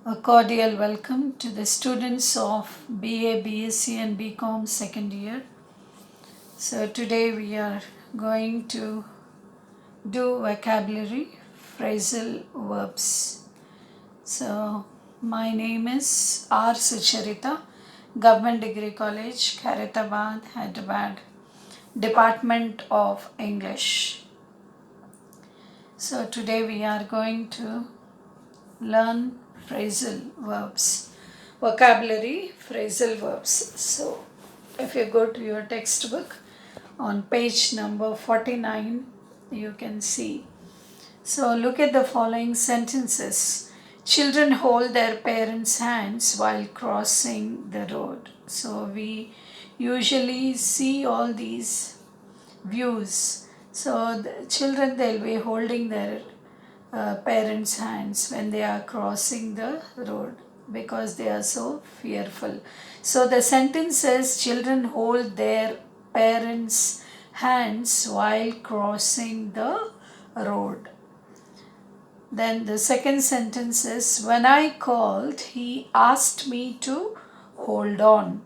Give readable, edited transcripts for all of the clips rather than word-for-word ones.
A cordial welcome to the students of BA, BSc and BCom second year. So today we are going to do vocabulary, phrasal verbs. So my name is R. Sucharita, Government Degree College, Khairatabad, Hyderabad, Department of English. So today we are going to learn phrasal verbs, vocabulary, phrasal verbs. So, if you go to your textbook on page number 49, you can see. So, look at the following sentences. Children hold their parents' hands while crossing the road. So, we usually see all these views. So, the children they'll be holding their parents' hands when they are crossing the road because they are so fearful. So the sentence says children hold their parents' hands while crossing the road. Then the second sentence is when I called, he asked me to hold on.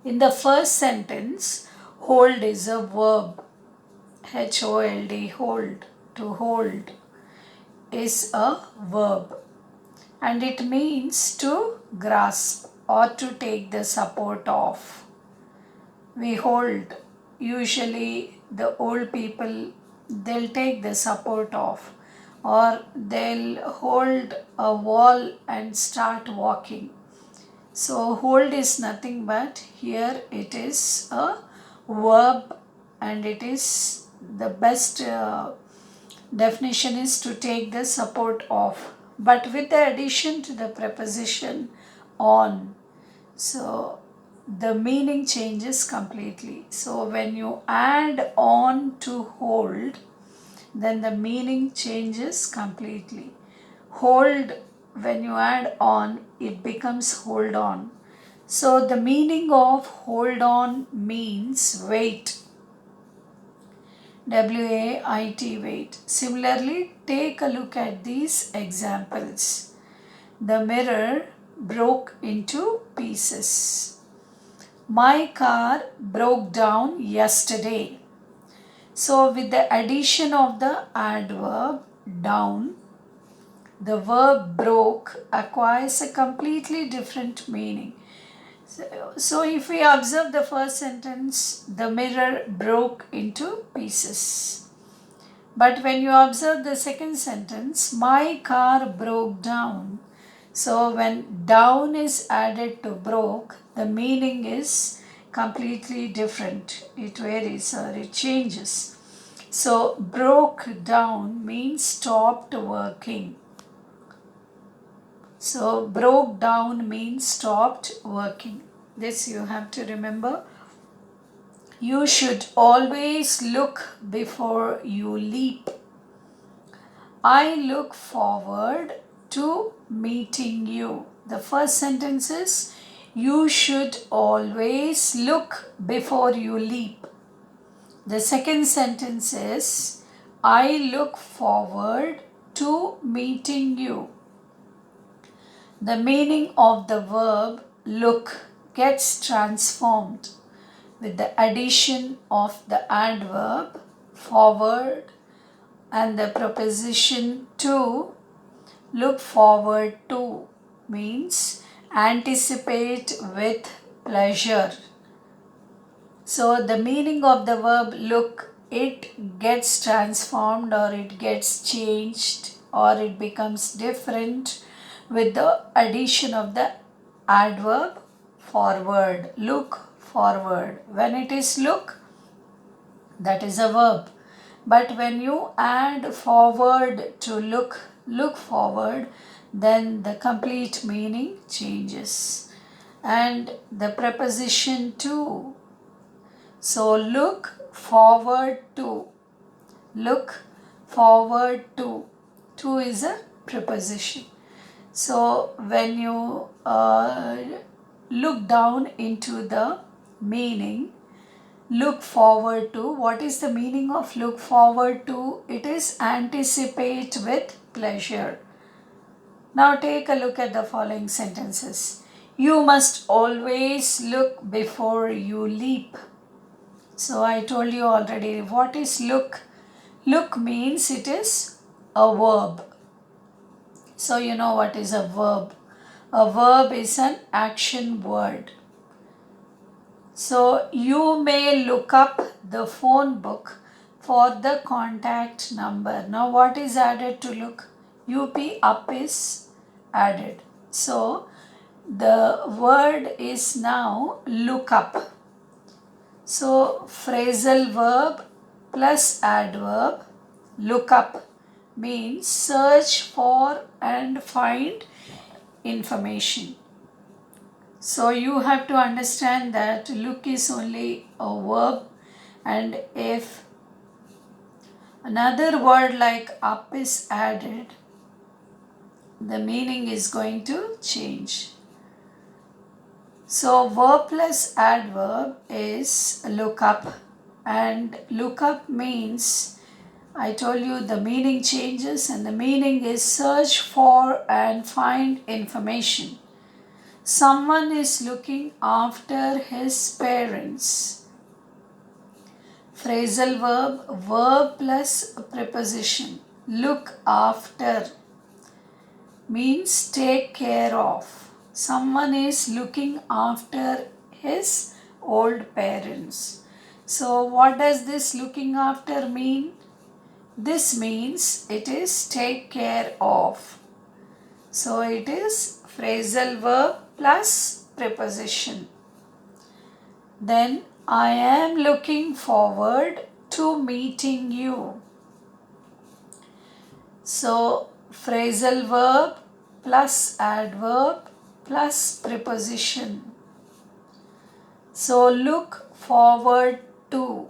In the first sentence, hold is a verb. H-O-L-D, hold, to hold is a verb and it means to grasp or to take the support of. We hold, usually the old people, they'll take the support of or they'll hold a wall and start walking. So hold is nothing but here it is a verb and it is the best definition is to take the support of, but with the addition to the preposition on. So the meaning changes completely. So when you add on to hold, then the meaning changes completely. Hold, when you add on, it becomes hold on. So the meaning of hold on means wait. W-A-I-T, wait. Similarly, take a look at these examples. The mirror broke into pieces. My car broke down yesterday. So with the addition of the adverb down, the verb broke acquires a completely different meaning. So if we observe the first sentence, the mirror broke into pieces. But when you observe the second sentence, my car broke down. So when down is added to broke, the meaning is completely different. It varies or it changes. So broke down means stopped working. So broke down means stopped working. This you have to remember. You should always look before you leap. I look forward to meeting you. The first sentence is you should always look before you leap. The second sentence is I look forward to meeting you. The meaning of the verb look gets transformed with the addition of the adverb forward and the preposition to. Look forward to means anticipate with pleasure. So the meaning of the verb look, it gets transformed or it gets changed or it becomes different with the addition of the adverb forward. Look forward. When it is look, that is a verb. But when you add forward to look forward, then the complete meaning changes. And the preposition to. So look forward to. Look forward to. To is a preposition. So when you look down into the meaning, look forward to, what is the meaning of look forward to? It is anticipate with pleasure. Now take a look at the following sentences. You must always look before you leap. So I told you already, what is look? Look means it is a verb. So you know what is a verb. A verb is an action word. So you may look up the phone book for the contact number. Now what is added to look? UP up is added. So the word is now look up. So phrasal verb plus adverb look up means search for and find information. So you have to understand that look is only a verb, and if another word like up is added, the meaning is going to change. So verb plus adverb is look up, and look up means, I told you the meaning changes, and the meaning is search for and find information. Someone is looking after his parents. Phrasal verb, verb plus preposition. Look after means take care of. Someone is looking after his old parents. So what does this looking after mean? This means it is take care of. So it is phrasal verb plus preposition. Then I am looking forward to meeting you. So phrasal verb plus adverb plus preposition. So look forward to.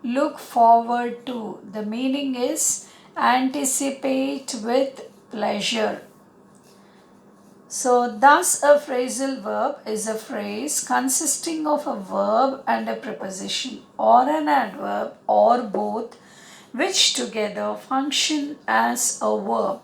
Look forward to. The meaning is anticipate with pleasure. So thus a phrasal verb is a phrase consisting of a verb and a preposition or an adverb or both, which together function as a verb.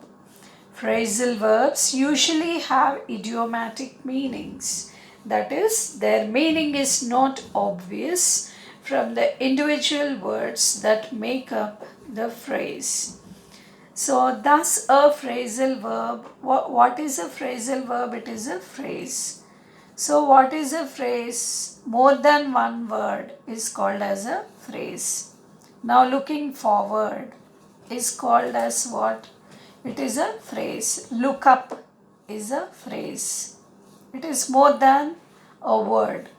Phrasal verbs usually have idiomatic meanings. That is, their meaning is not obvious from the individual words that make up the phrase. So thus a phrasal verb, what is a phrasal verb? It is a phrase. So what is a phrase? More than one word is called as a phrase. Now looking forward is called as what? It is a phrase. Look up is a phrase. It is more than a word.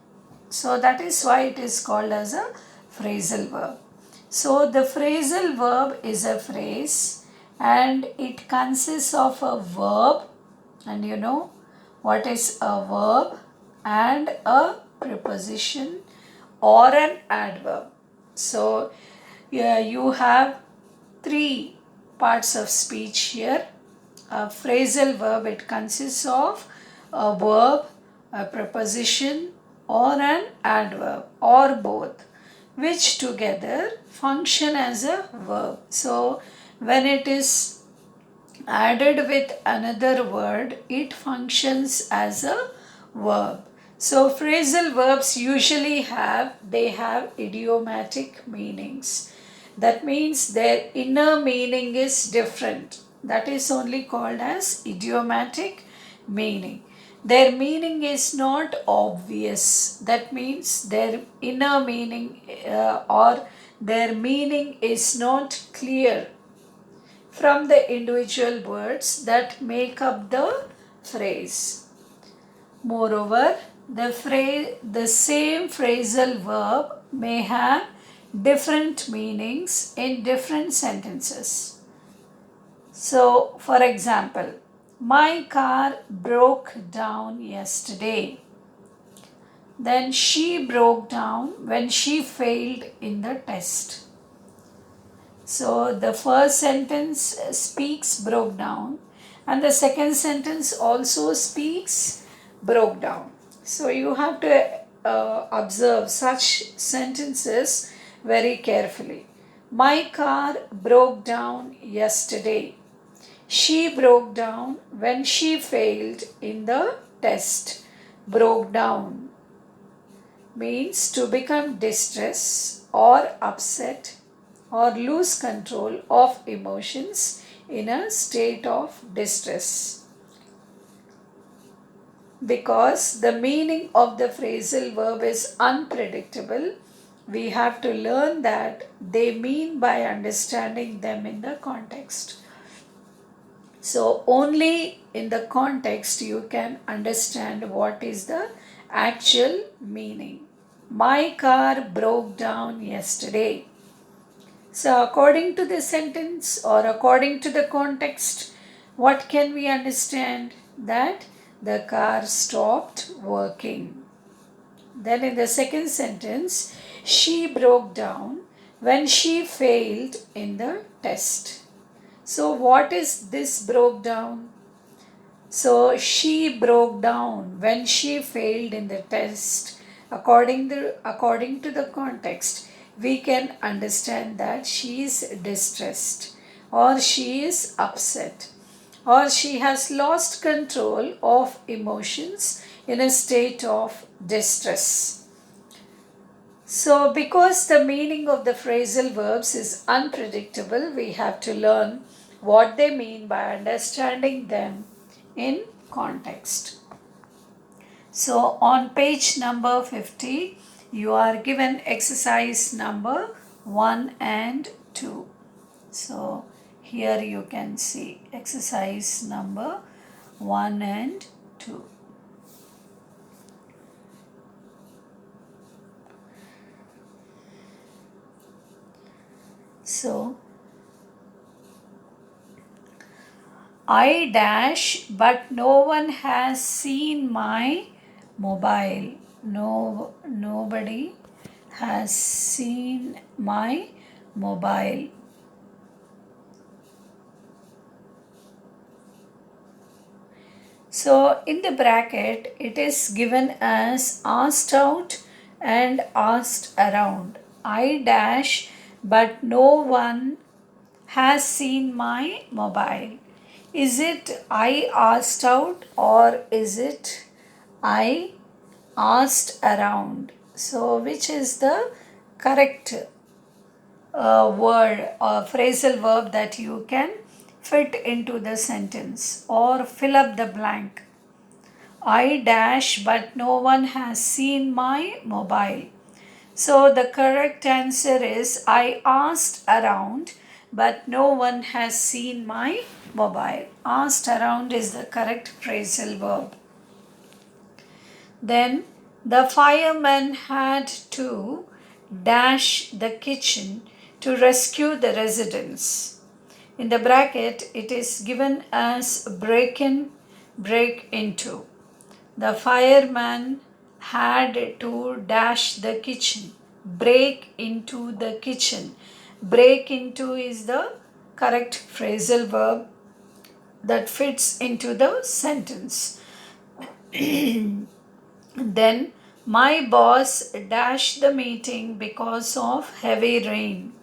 So that is why it is called as a phrasal verb. So the phrasal verb is a phrase, and it consists of a verb, and you know what is a verb, and a preposition or an adverb. So you have three parts of speech here. A phrasal verb, it consists of a verb, a preposition or an adverb or both, which together function as a verb. So when it is added with another word, it functions as a verb. So phrasal verbs usually have idiomatic meanings. That means their inner meaning is different. That is only called as idiomatic meaning. Their meaning is not obvious. That means their inner meaning or their meaning is not clear from the individual words that make up the phrase. Moreover, the same phrasal verb may have different meanings in different sentences. So, for example, my car broke down yesterday. Then she broke down when she failed in the test. So the first sentence speaks broke down, and the second sentence also speaks broke down. So you have to observe such sentences very carefully. My car broke down yesterday. She broke down when she failed in the test. Broke down means to become distressed or upset or lose control of emotions in a state of distress. Because the meaning of the phrasal verb is unpredictable, we have to learn that they mean by understanding them in the context. So, only in the context you can understand what is the actual meaning. My car broke down yesterday. So, according to the sentence or according to the context, what can we understand? That the car stopped working. Then, in the second sentence, she broke down when she failed in the test. So, what is this broke down? So, she broke down when she failed in the test. According to the context, we can understand that she is distressed or she is upset or she has lost control of emotions in a state of distress. So, because the meaning of the phrasal verbs is unpredictable, we have to learn what they mean by understanding them in context. So, on page number 50, you are given exercise number 1 and 2. So, here you can see exercise number 1 and 2. So, I dash, but no one has seen my mobile. Nobody has seen my mobile. So, in the bracket, it is given as asked out and asked around. I dash, but no one has seen my mobile. Is it I asked out or is it I asked around? So, which is the correct word or phrasal verb that you can fit into the sentence or fill up the blank? I dash, but no one has seen my mobile. So the correct answer is I asked around, but no one has seen my mobile. Asked around is the correct phrasal verb. Then the fireman had to dash the kitchen to rescue the residents. In the bracket, it is given as break into. The fireman had to dash the kitchen, break into the kitchen. Break into is the correct phrasal verb that fits into the sentence. Then my boss dashed the meeting because of heavy rain.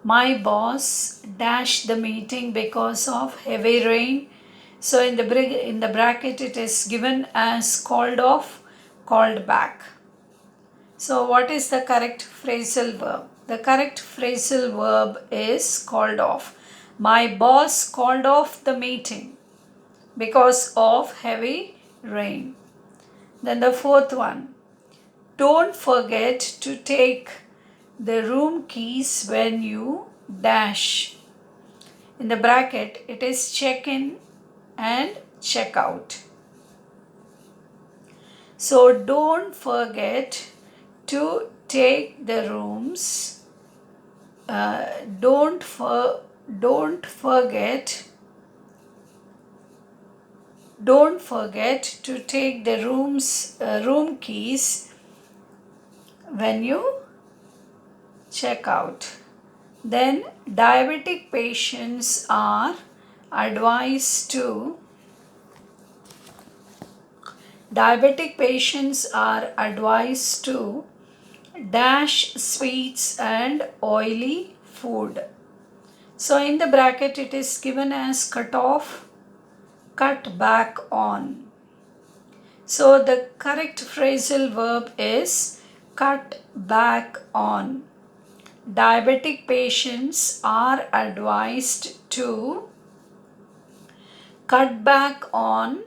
My boss dashed the meeting because of heavy rain. So in the bracket it is given as called off, called back. So what is the correct phrasal verb? The correct phrasal verb is called off. My boss called off the meeting because of heavy rain. Then the fourth one. Don't forget to take the room keys when you dash. In the bracket it is check in and check out. So don't forget to take the rooms. Don't forget to take the room keys when you check out. Then diabetic patients are advised to dash sweets and oily food. So in the bracket it is given as cut off, cut back on. So the correct phrasal verb is cut back on. Diabetic patients are advised to cut back on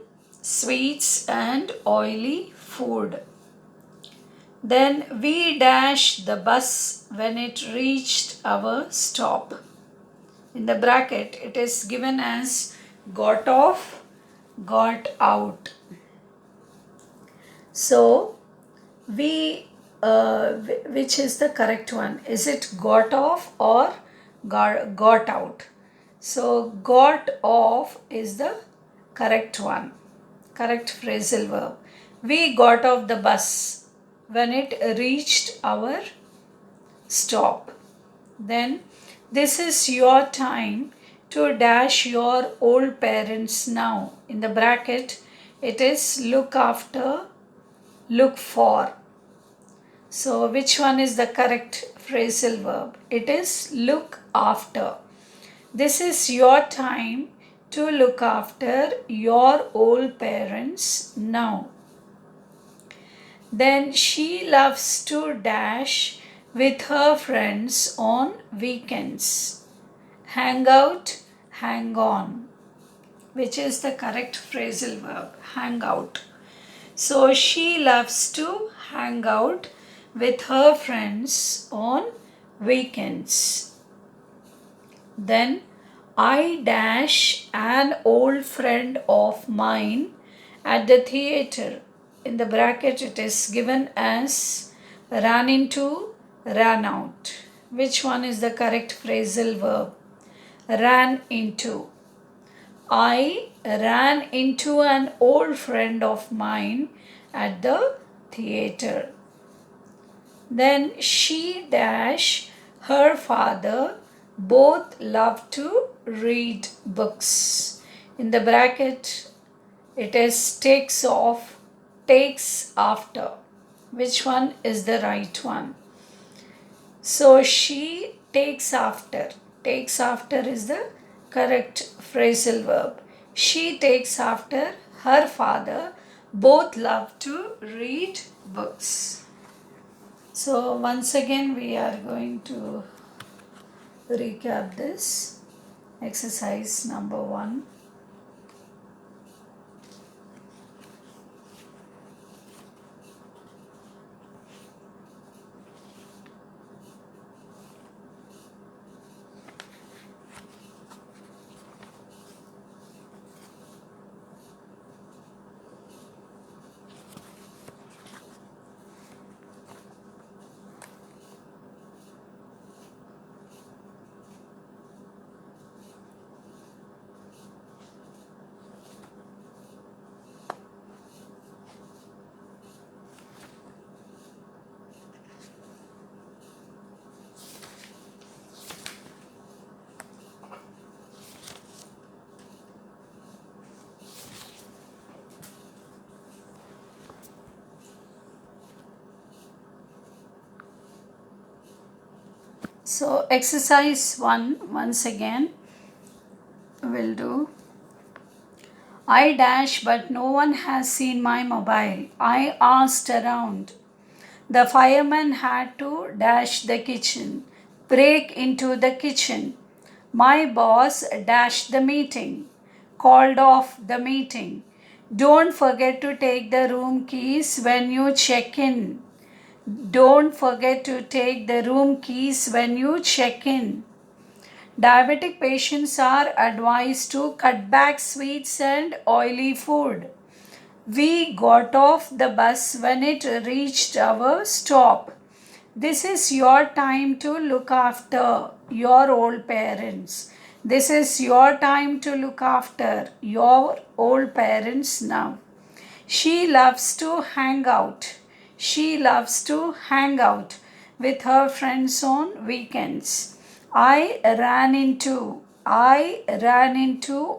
sweets and oily food. Then we dashed the bus when it reached our stop. In the bracket, it is given as got off, got out. So, which is the correct one? Is it got off or got out? So, got off is the correct one, correct phrasal verb. We got off the bus when it reached our stop. Then, this is your time to dash your old parents now. In the bracket, it is look after, look for. So, which one is the correct phrasal verb? It is look after. This is your time to look after your old parents now. Then she loves to dash with her friends on weekends. Hang out, hang on. Which is the correct phrasal verb? Hang out. So she loves to hang out with her friends on weekends. Then I dash an old friend of mine at the theater. In the bracket it is given as ran into, ran out. Which one is the correct phrasal verb? Ran into. I ran into an old friend of mine at the theater. Then she dash her father both love to read books. In the bracket it is takes off, takes after. Which one is the right one? So she takes after. Takes after is the correct phrasal verb. She takes after her father. Both love to read books. So once again we are going to recap this. Exercise number 1. So exercise 1 once again will do. I dash but no one has seen my mobile. I asked around. The fireman had to dash the kitchen, break into the kitchen. My boss dashed the meeting, called off the meeting. Don't forget to take the room keys when you check in. Don't forget to take the room keys when you check in. Diabetic patients are advised to cut back sweets and oily food. We got off the bus when it reached our stop. This is your time to look after your old parents. This is your time to look after your old parents now. She loves to hang out. She loves to hang out with her friends on weekends. I ran into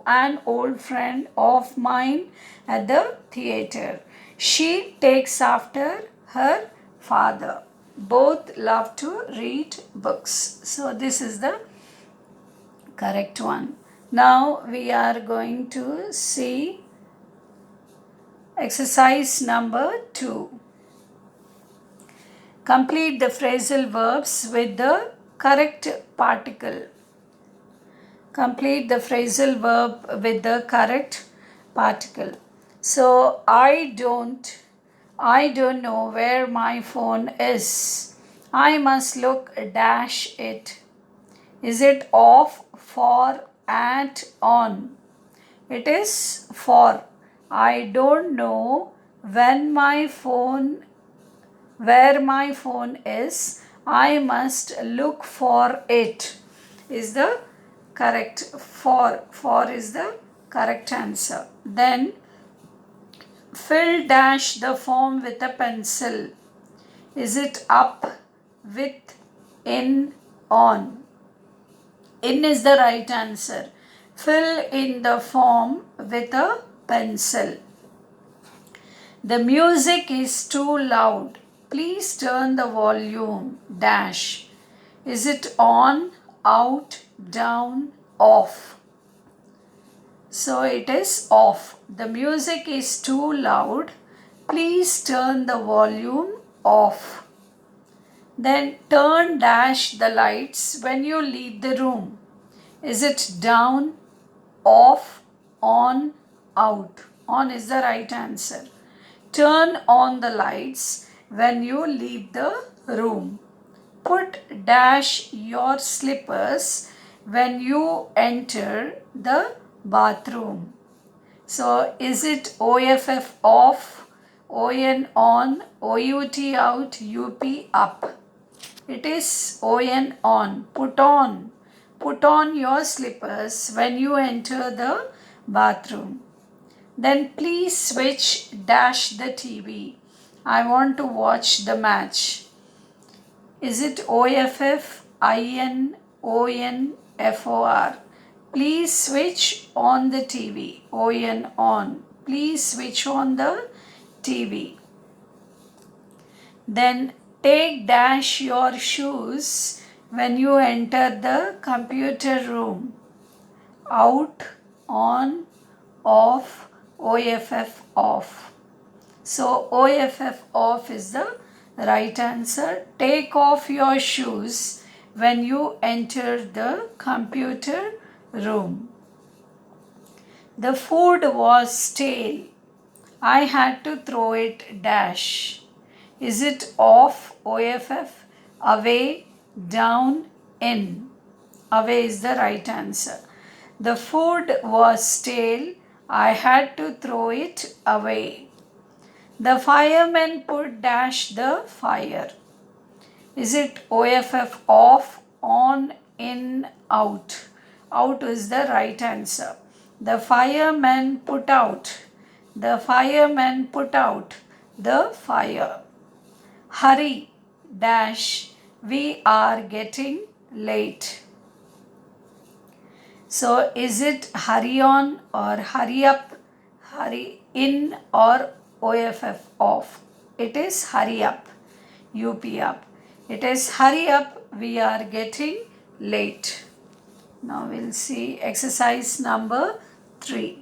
an old friend of mine at the theater. She takes after her father. Both love to read books. So this is the Correct one. Now we are going to see exercise number 2. Complete the phrasal verbs with the correct particle. Complete the phrasal verb with the correct particle. So I don't know where my phone is. I must look dash it. Is it off, for, at, on? It is for. I don't know when my phone where my phone is. I must look for it. Is the correct for. For is the correct answer. Then fill dash the form with a pencil. Is it up, with, in, on? In is the right answer. Fill in the form with a pencil. The music is too loud. Please turn the volume. Dash. Is it on, out, down, off? So it is off. The music is too loud. Please turn the volume off. Then turn dash the lights when you leave the room. Is it down, off, on, out? On is the right answer. Turn on the lights when you leave the room. Put dash your slippers when you enter the bathroom. So is it OFF off, ON on, OUT out, UP up? It is ON on. Put on. Put on your slippers when you enter the bathroom. Then please switch dash the TV. I want to watch the match. Is it OFF, IN, ON, FOR? Please switch on the TV. ON on. Please switch on the TV. Then take dash your shoes when you enter the computer room. Out, on, off, OFF off. So OFF off is the right answer. Take off your shoes when you enter the computer room. The food was stale. I had to throw it dash. Is it off, OFF, away, down, in? Away is the right answer. The food was stale. I had to throw it away. The firemen put dash the fire. Is it OFF off, on, in, out? Out is the right answer. The firemen put out. The firemen put out the fire. Hurry, dash, we are getting late. So is it hurry on or hurry up, hurry in or OFF off? It is hurry up, UP up. It is hurry up, we are getting late. Now we'll see exercise number 3.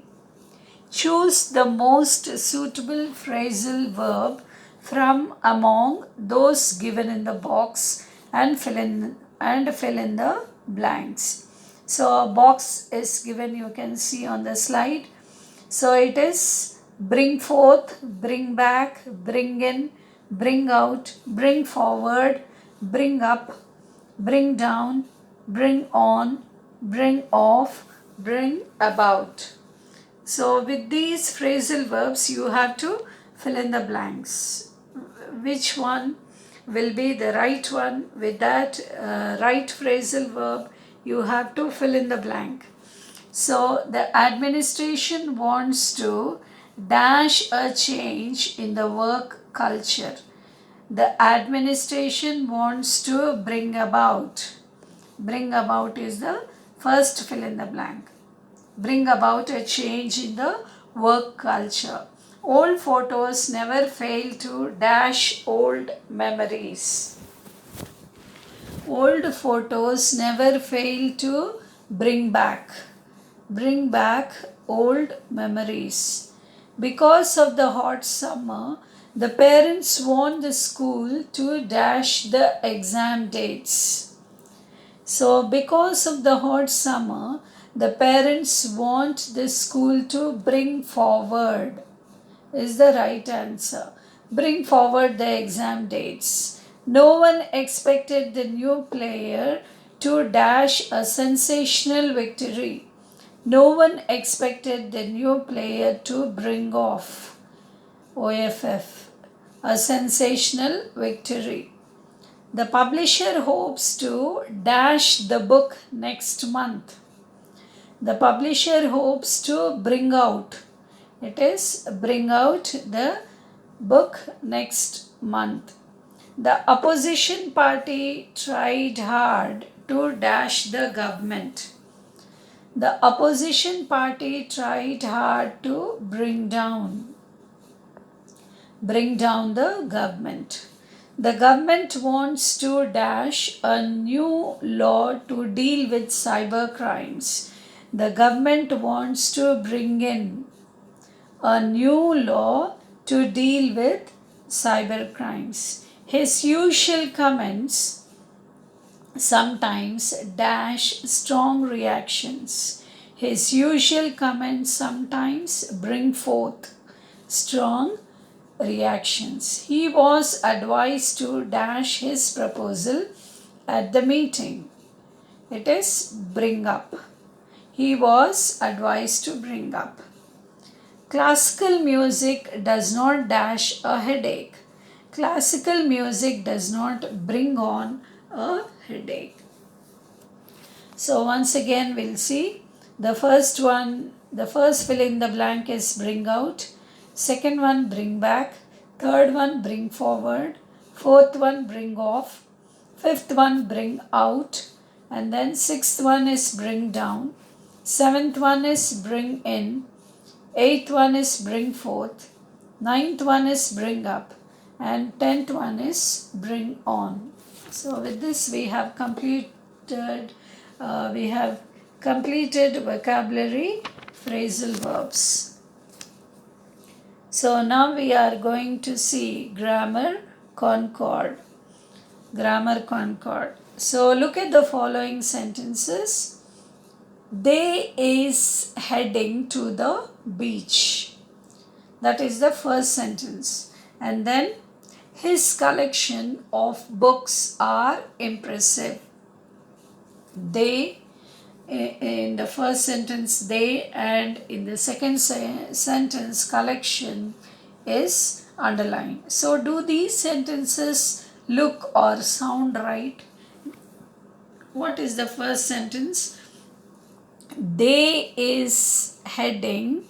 Choose the most suitable phrasal verb from among those given in the box and fill in the blanks. So a box is given, you can see on the slide. So it is bring forth, bring back, bring in, bring out, bring forward, bring up, bring down, bring on, bring off, bring about. So with these phrasal verbs you have to fill in the blanks. Which one will be the right one? With that right phrasal verb you have to fill in the blank. So the administration wants to dash a change in the work culture. The administration wants to bring about. Bring about is the first fill in the blank. Bring about a change in the work culture. Old photos never fail to dash old memories. Old photos never fail to bring back. Bring back old memories. Because of the hot summer, the parents want the school to dash the exam dates. So, because of the hot summer, the parents want the school to bring forward, is the right answer. Bring forward the exam dates. No one expected the new player to dash a sensational victory. No one expected the new player to bring off OFF, a sensational victory. The publisher hopes to dash the book next month. The publisher hopes to bring out, it is bring out the book next month. The opposition party tried hard to dash the government. The opposition party tried hard to bring down the government. The government wants to dash a new law to deal with cyber crimes. The government wants to bring in a new law to deal with cyber crimes. His usual comments sometimes dash strong reactions. His usual comments sometimes bring forth strong reactions. He was advised to dash his proposal at the meeting. It is bring up. He was advised to bring up. Classical music does not dash a headache. Classical music does not bring on a headache. So once again we'll see the first fill in the blank is bring out, second one bring back, third one bring forward, fourth one bring off, fifth one bring out, and then sixth one is bring down, seventh one is bring in, eighth one is bring forth, ninth one is bring up, and 10th one is bring on. So with this we have completed vocabulary phrasal verbs. So now we are going to see grammar Concord. Grammar Concord. So look at the following sentences. They is heading to the beach. That is the first sentence. And then his collection of books are impressive. They, in the first sentence they, and in the second sentence collection is underlined. So do these sentences look or sound right? What is the first sentence? They is heading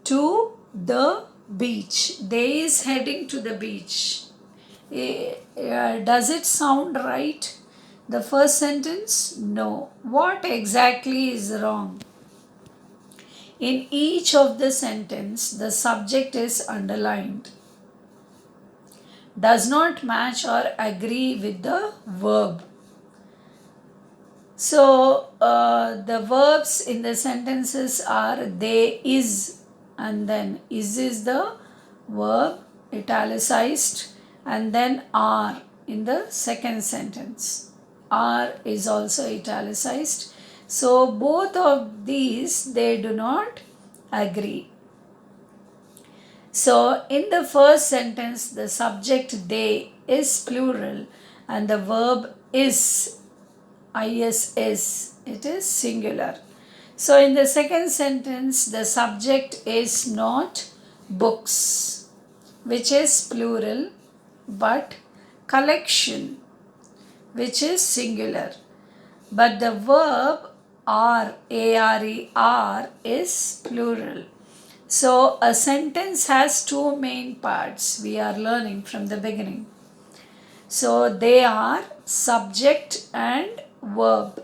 to the beach. They is heading to the beach. Does it sound right? The first sentence? No. What exactly is wrong? In each of the sentence, the subject is underlined. Does not match or agree with the verb. So, the verbs in the sentences are they is, and then is the verb, italicized, and then are in the second sentence. Are is also italicized. So both of these they do not agree. So in the first sentence the subject they is plural and the verb is it is singular. So in the second sentence the subject is not books, which is plural, but collection, which is singular. But the verb are, are is plural. So a sentence has two main parts we are learning from the beginning. So they are subject and verb.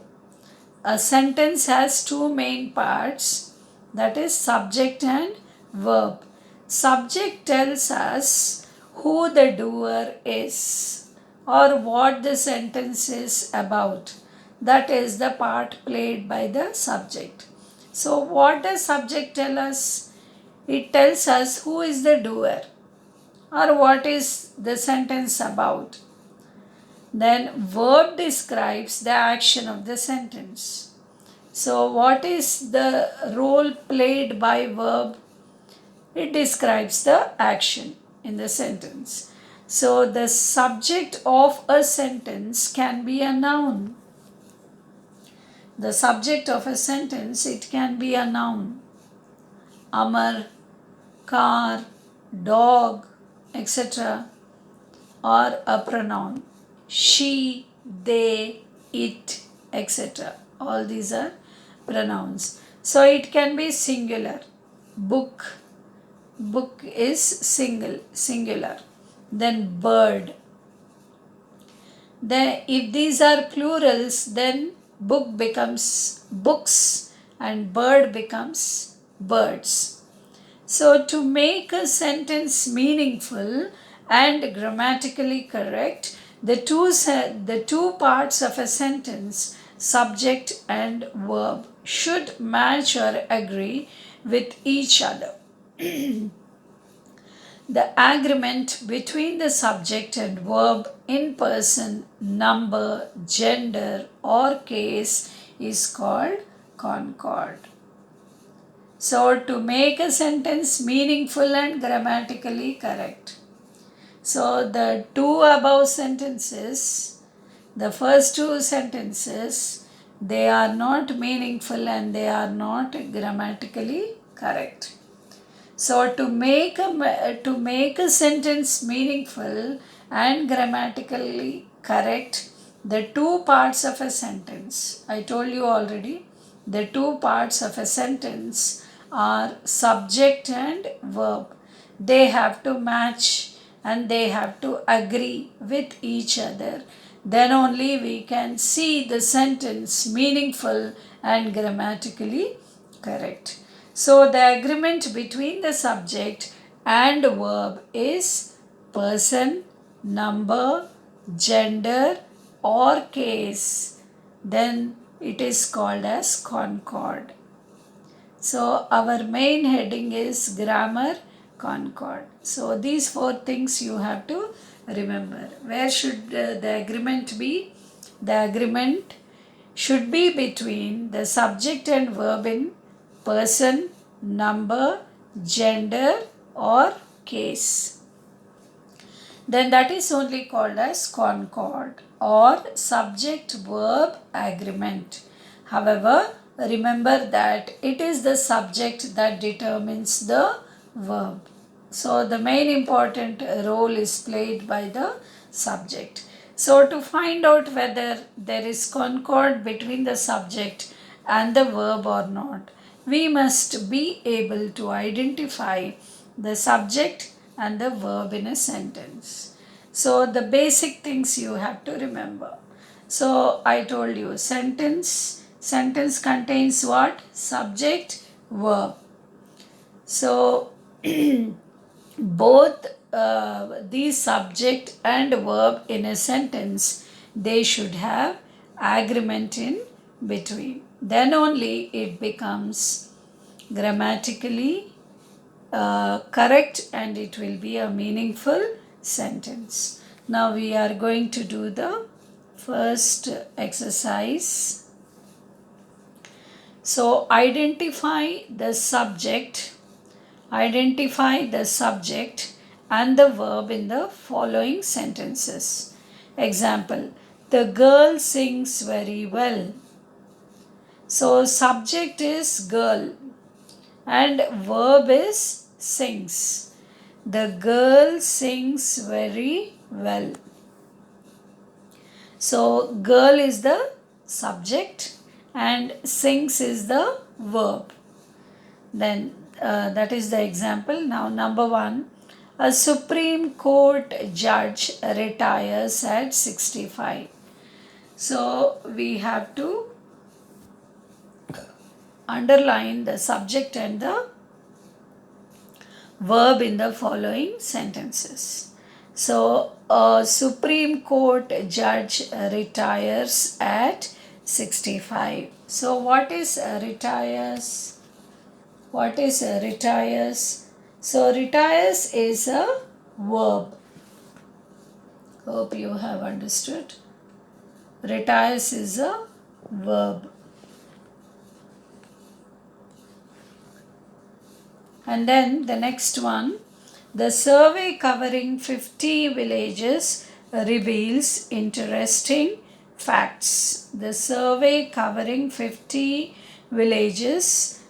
A sentence has two main parts, that is subject and verb. Subject tells us who the doer is or what the sentence is about. that is the part played by the subject. So what does subject tell us? It tells us who is the doer or what is the sentence about. Then verb describes the action of the sentence. So what is the role played by verb? It describes the action in the sentence. So the subject of a sentence can be a noun. The subject of a sentence, it can be a noun. Amar, car, dog, etc. or a pronoun. She, they, it, etc. All these are pronouns. So it can be singular. Book, book is singular. Then bird. Then if these are plurals, then book becomes books and bird becomes birds. So to make a sentence meaningful and grammatically correct, the two parts of a sentence, subject and verb, should match or agree with each other. The agreement between the subject and verb in person, number, gender, or case is called concord. So, to make a sentence meaningful and grammatically correct. So, the two above sentences, the first two sentences, they are not meaningful and they are not grammatically correct. So, to make a sentence meaningful and grammatically correct, the two parts of a sentence, I told you already, the two parts of a sentence are subject and verb. They have to match and they have to agree with each other. Then only we can see the sentence meaningful and grammatically correct. So the agreement between the subject and verb is person, number, gender, or case. Then it is called as concord. So our main heading is grammar concord. So these four things you have to remember. Where should the agreement be? The agreement should be between the subject and verb in person, number, gender, or case. Then that is only called as concord or subject verb agreement. However, remember that it is the subject that determines the verb. So the main important role is played by the subject. So to find out whether there is concord between the subject and the verb or not, we must be able to identify the subject and the verb in a sentence. So the basic things you have to remember. So I told you sentence contains what? Subject, verb. So both these subject and verb in a sentence, they should have agreement in between. Then only it becomes grammatically correct and it will be a meaningful sentence. Now we are going to do the first exercise. So identify the subject and the verb in the following sentences. Example, the girl sings very well. So subject is girl and verb is sings. The girl sings very well. So girl is the subject and sings is the verb. Then that is the example. Now number 1, a Supreme Court judge retires at 65. So we have to underline the subject and the verb in the following sentences. So a Supreme Court judge retires at 65. So what is retires? What is retires? So retires is a verb. Hope you have understood. Retires is a verb. And then the next one, the survey covering 50 villages reveals interesting facts. The survey covering 50 villages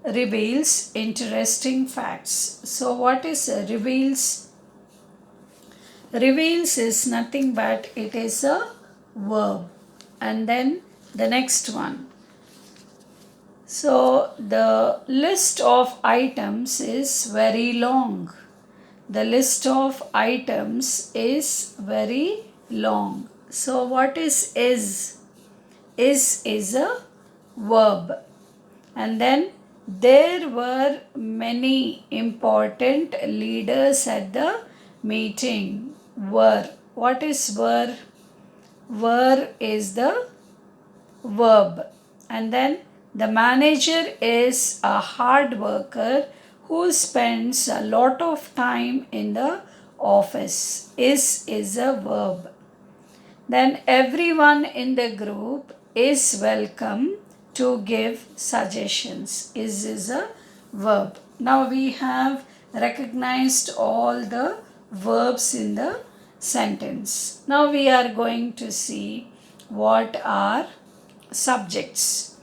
reveals interesting facts. So what is reveals? Reveals is nothing but it is a verb. And then the next one. So the list of items is very long. The list of items is very long. So what is is? Is a verb. And then there were many important leaders at the meeting. Were. What is were? Were is the verb. And then the manager is a hard worker who spends a lot of time in the office. Is a verb. Then everyone in the group is welcome to give suggestions. Is a verb. Now we have recognized all the verbs in the sentence. Now we are going to see what are subjects.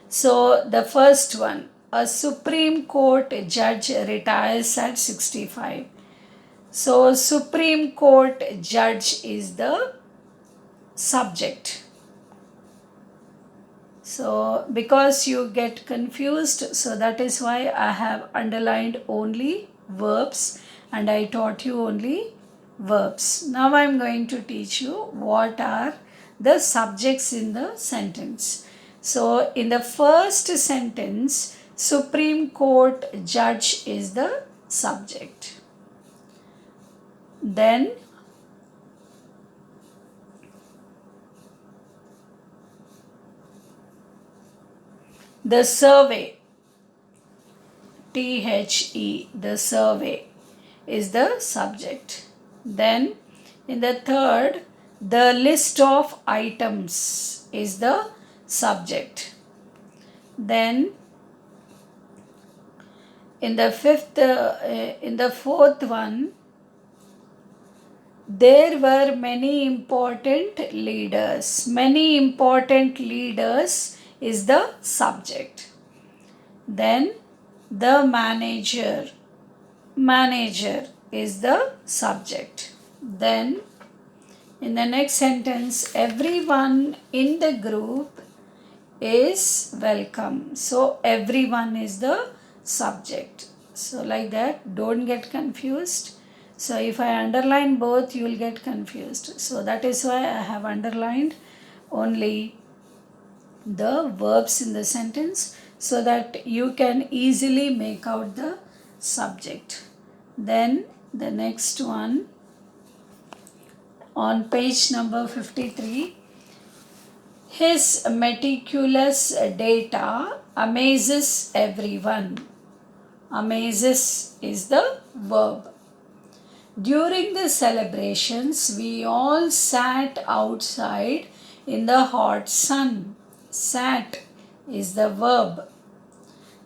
So the first one, a Supreme Court judge retires at 65. So Supreme Court judge is the subject. So because you get confused, so that is why I have underlined only verbs and I taught you only verbs. Now I am going to teach you what are the subjects in the sentence. So in the first sentence, Supreme Court judge is the subject. Then the survey, THE, the survey is the subject. Then in the third, the list of items is the subject. Then in the fourth one, there were many important leaders. Many important leaders is the subject. Then the manager is the subject. Then in the next sentence, everyone in the group is welcome. So everyone is the subject. So like that, don't get confused. So if I underline both, you will get confused. So that is why I have underlined only the verbs in the sentence so that you can easily make out the subject. Then the next one, on page number 53, his meticulous data amazes everyone. Amazes is the verb. During the celebrations, we all sat outside in the hot sun. Sat is the verb.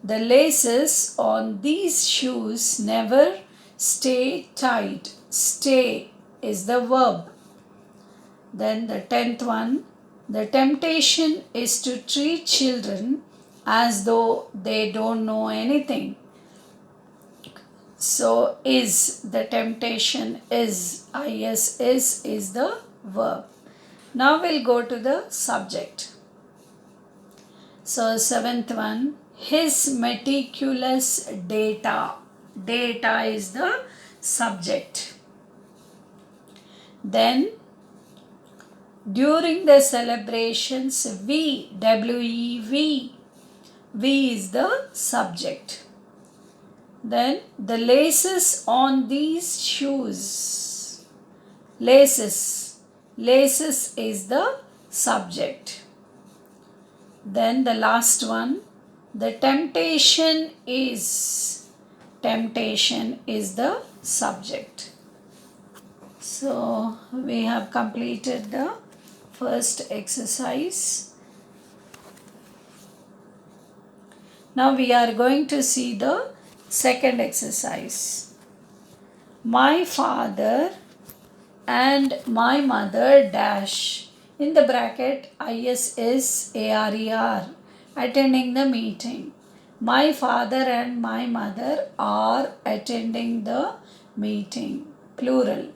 The laces on these shoes never stay tight. Stay is the verb. Then the 10th one, the temptation is to treat children as though they don't know anything. So is, the temptation is the verb. Now we'll go to the subject. So 7th one, his meticulous data. Data is the subject. Then during the celebrations, we is the subject. Then the laces on these shoes. Laces is the subject. Then the last one, the temptation is the subject. So we have completed the first exercise. Now we are going to see the second exercise. My father and my mother dash, in the bracket ISSARER, attending the meeting. My father and my mother are attending the meeting, plural.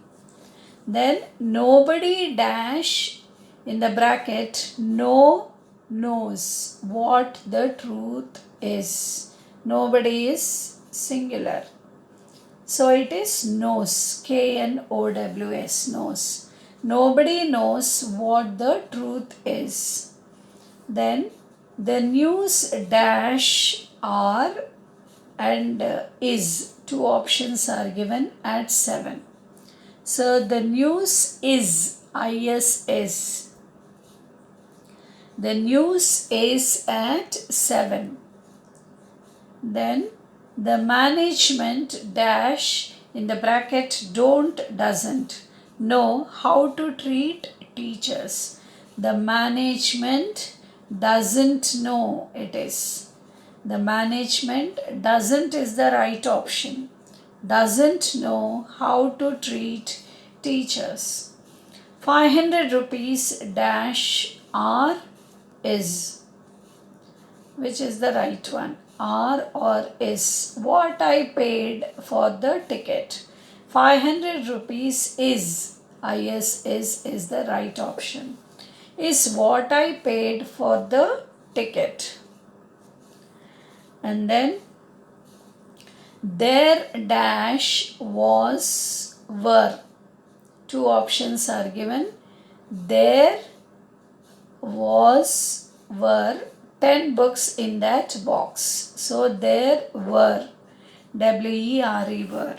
Then nobody dash, in the bracket no knows what the truth is. Nobody is singular. So it is knows, KNOWS, knows. Nobody knows what the truth is. Then the news dash are and is, two options are given at 7. So the news is, ISS. The news is at 7. Then the management dash, in the bracket doesn't know how to treat teachers. The management doesn't know, it is. The management doesn't is the right option. Doesn't know how to treat teachers. 500 rupees dash R is. Which is the right one? R or is. What I paid for the ticket. 500 rupees is. Is the right option. Is what I paid for the ticket. And then their dash was were. Two options are given. There were 10 books in that box. So there were, WERE, were.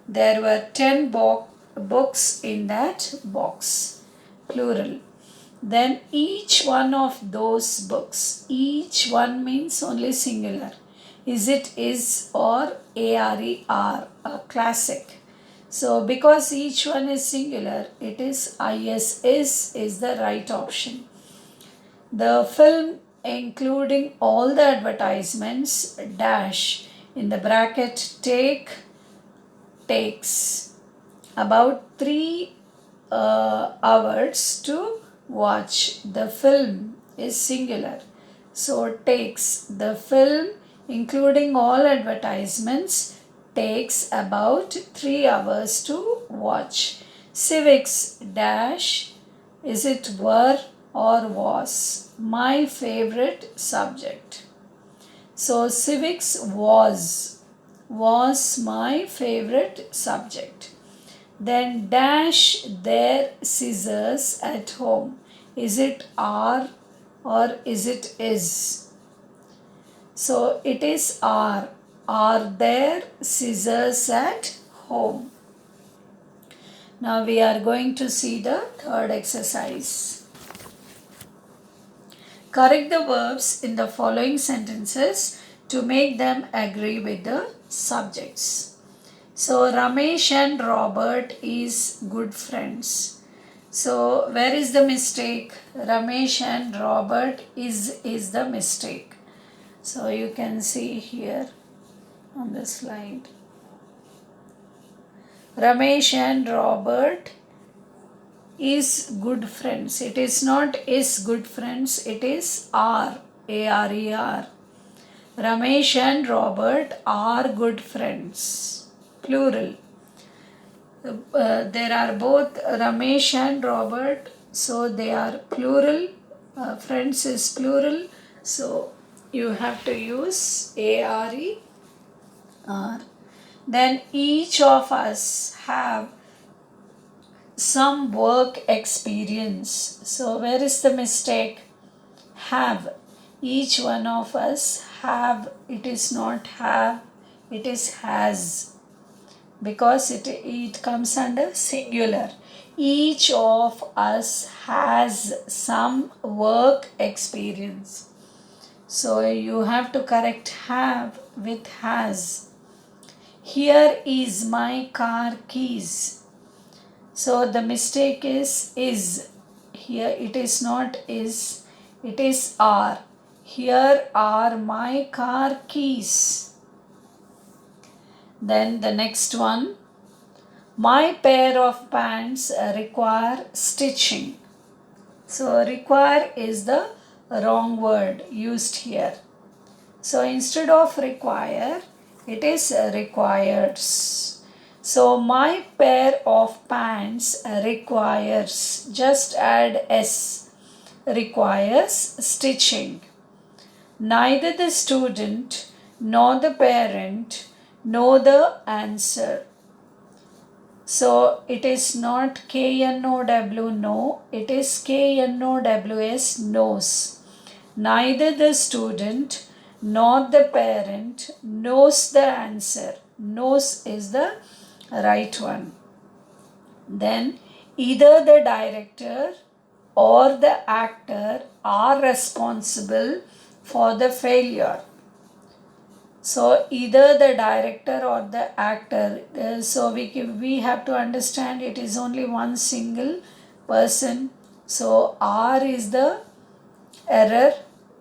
There were 10 books in that box, plural. Then each one of those books, each one means only singular. Is it is or ARER, a classic. So because each one is singular, it is is the right option. The film, including all the advertisements, dash, in the bracket takes about 3 hours to watch. The film is singular. So takes, the film including all advertisements takes about 3 hours to watch. Civics dash, is it were or was? My favorite subject. So civics was my favorite subject. Then dash their scissors at home. Is it are or is it is? So it is are. Are there scissors at home? Now we are going to see the third exercise. Correct the verbs in the following sentences to make them agree with the subjects. So Ramesh and Robert is good friends. So where is the mistake? Ramesh and Robert is the mistake. So you can see here on the slide. Ramesh and Robert is good friends. It is not is good friends, it is are, ARER. Ramesh and Robert are good friends, plural. There are both Ramesh and Robert, so they are plural. Friends is plural, so you have to use ARER. Then each of us have some work experience. So where is the mistake? Have. Each one of us have. It is not have, it is has. Because it comes under singular. Each of us has some work experience. So you have to correct have with has. Here is my car keys. So the mistake is. Here it is not is, it is are. Here are my car keys. Then the next one. My pair of pants require stitching. So require is the wrong word used here. So instead of require, it is requires. So my pair of pants requires, just add s, requires stitching. Neither the student nor the parent know the answer. So it is not KNOW no, it is KNOWS knows. Neither the student nor the parent knows the answer. Knows is the right one. Then either the director or the actor are responsible for the failure. So either the director or the actor. So we have to understand it is only one single person. So R is the error.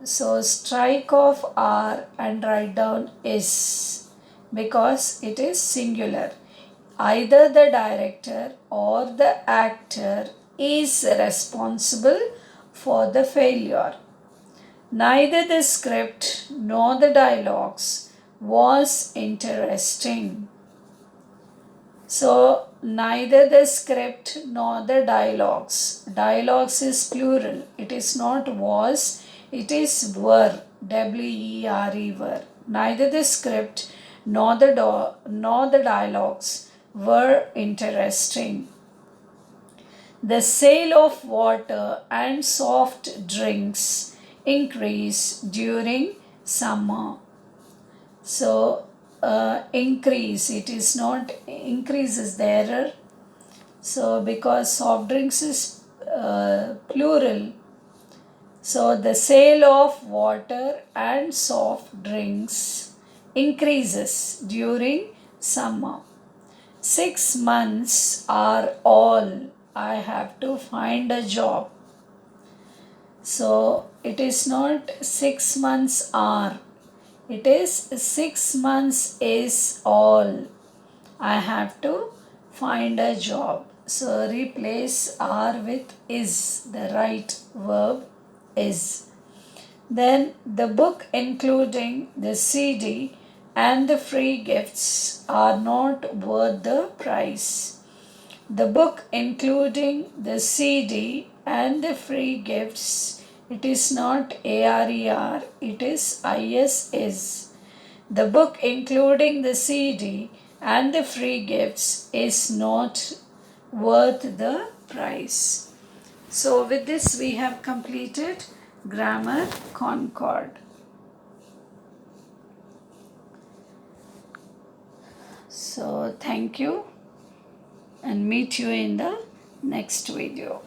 So strike off R and write down is, because it is singular. Either the director or the actor is responsible for the failure. Neither the script nor the dialogues was interesting. So neither the script nor the dialogues. Dialogues is plural. It is not was, it is were. W-E-R-E were. Neither the script nor the dialogues were interesting. The sale of water and soft drinks increase during summer. So increase, it is not increases the error. So because soft drinks is plural, so the sale of water and soft drinks increases during summer. 6 months are all I have to find a job. So it is not 6 months are, it is 6 months is all I have to find a job. So replace are with is, the right verb is. Then the book including the CD and the free gifts are not worth the price. The book including the CD and the free gifts, it is not ARER, it is IS is. The book including the CD and the free gifts is not worth the price. So with this we have completed Grammar Concord. So thank you and meet you in the next video.